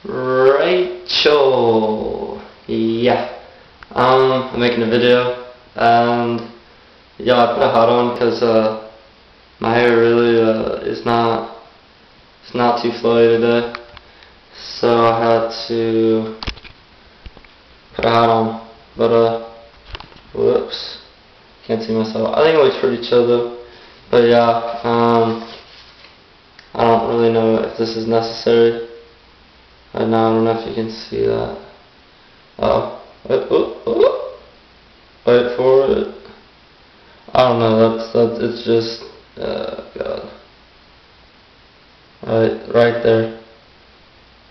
Rachel. Yeah. I'm making a video, and yeah, I put a hat on because my hair really it's not too flowy today, so I had to put a hat on. But whoops, can't see myself. I think it looks pretty chill though. But yeah, I don't really know if this is necessary. Right now, I don't know if you can see that. Wait for it. I don't know. It's just God. Right there.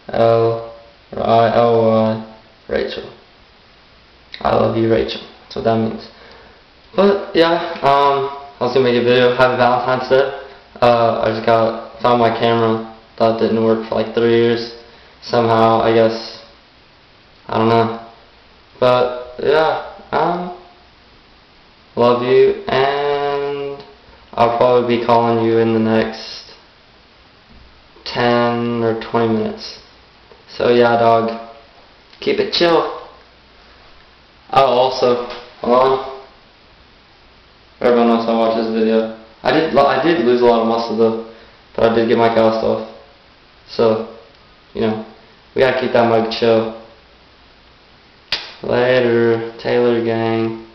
L-I-L-Y, Rachel. I love you, Rachel. That's what that means. But yeah, I was gonna make a video. Happy Valentine's Day. I just found my camera that didn't work for like 3 years. Somehow, I guess. I don't know. But yeah, love you, and I'll probably be calling you in the next 10 or 20 minutes. So yeah, dog, keep it chill. Oh, also, everyone knows I watch this video. I did lose a lot of muscle though, but I did get my cast off. So, you know, we gotta keep that mug chill. Later, Taylor gang.